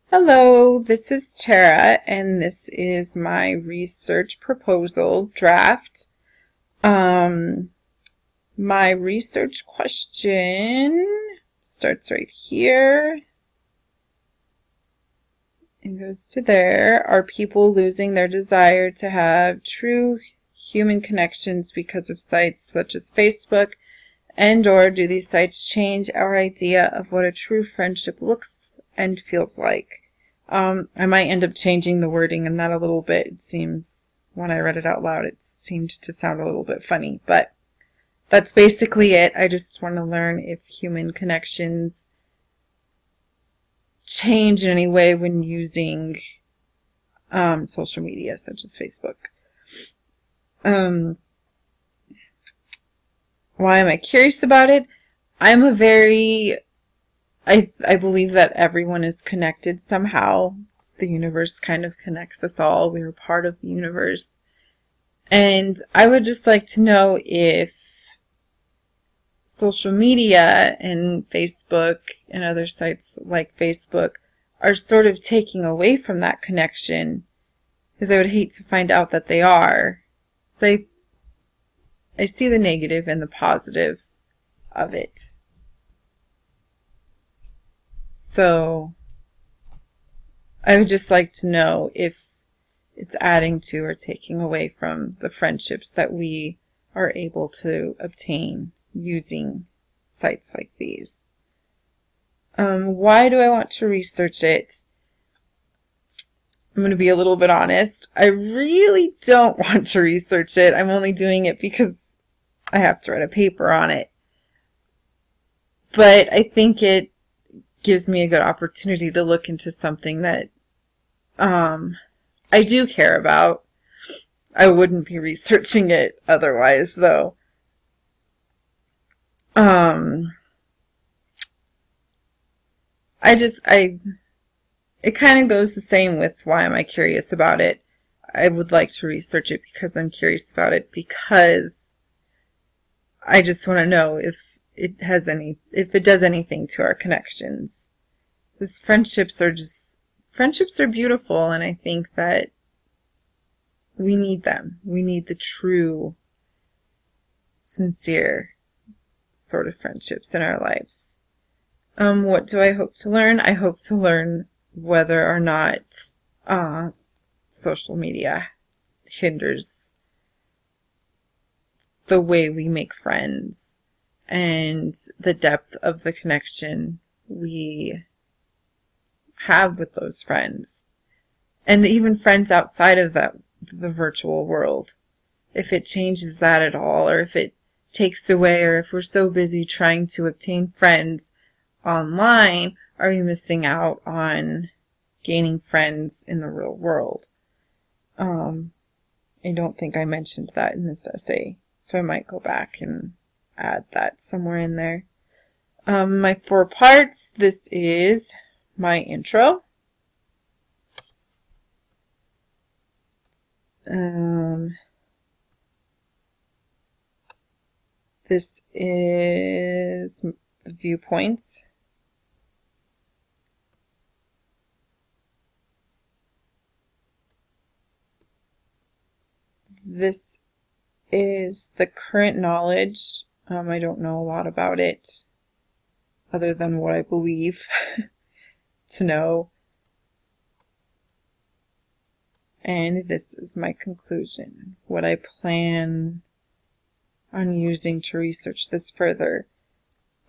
Hello, this is Tara, and this is my research proposal draft. My research question starts right here and goes to there. Are people losing their desire to have true human connections because of sites such as Facebook, and/or do these sites change our idea of what a true friendship looks and feels like? I might end up changing the wording in that a little bit. It seems, when I read it out loud, it seemed to sound a little bit funny, but that's basically it. I just want to learn if human connections change in any way when using social media such as Facebook. Why am I curious about it? I believe that everyone is connected somehow. The universe kind of connects us all. We are part of the universe. And I would just like to know if social media and Facebook and other sites like Facebook are sort of taking away from that connection, because I would hate to find out that they are. I see the negative and the positive of it. So I would just like to know if it's adding to or taking away from the friendships that we are able to obtain using sites like these. Why do I want to research it? I'm going to be a little bit honest. I really don't want to research it. I'm only doing it because I have to write a paper on it. But I think it gives me a good opportunity to look into something that I do care about. I wouldn't be researching it otherwise, though. It kind of goes the same with why am I curious about it. I would like to research it because I'm curious about it, because I just want to know if it does anything to our connections. Because friendships are beautiful, and I think that we need them. We need the true, sincere sort of friendships in our lives. What do I hope to learn? I hope to learn whether or not social media hinders the way we make friends and the depth of the connection we have with those friends, and even friends outside of the virtual world. If it changes that at all, or if it takes away, or if we're so busy trying to obtain friends online, are we missing out on gaining friends in the real world? I don't think I mentioned that in this essay, so I might go back and add that somewhere in there. My 4 parts. This is my intro. This is the viewpoints. This is the current knowledge. I don't know a lot about it other than what I believe to know. And this is my conclusion, what I plan on using to research this further.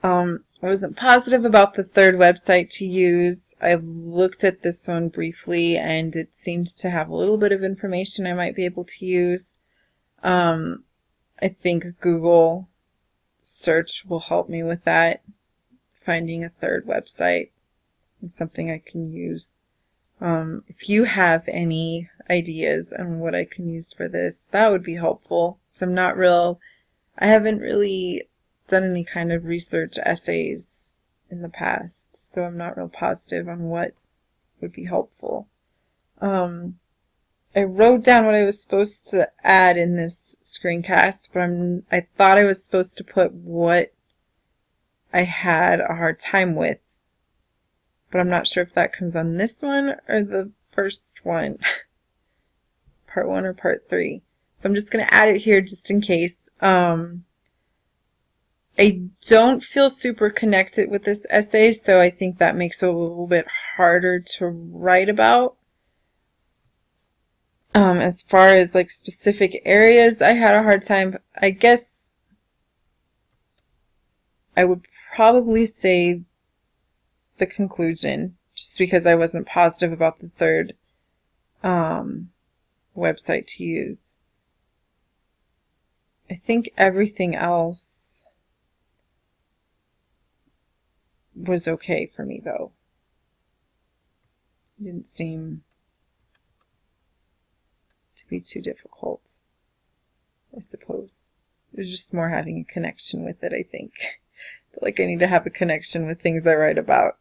I wasn't positive about the third website to use. I looked at this one briefly, and it seems to have a little bit of information I might be able to use. I think Google search will help me with that, finding a third website is something I can use. If you have any ideas on what I can use for this, that would be helpful. So I haven't really done any kind of research essays in the past, so I'm not real positive on what would be helpful. I wrote down what I was supposed to add in this screencast, but I thought I was supposed to put what I had a hard time with but I'm not sure if that comes on this one or the first one. Part 1 or Part 3. So I'm just going to add it here just in case. I don't feel super connected with this essay, so I think that makes it a little bit harder to write about. As far as like specific areas, I had a hard time. I guess I would probably say the conclusion, just because I wasn't positive about the third website to use. I think everything else was okay for me, though. It didn't seem to be too difficult, I suppose. It was just more having a connection with it, I think. I feel like I need to have a connection with things I write about.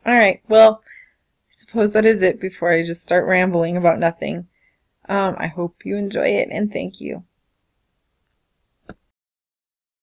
Alright, well, I suppose that is it before I just start rambling about nothing. I hope you enjoy it, and thank you.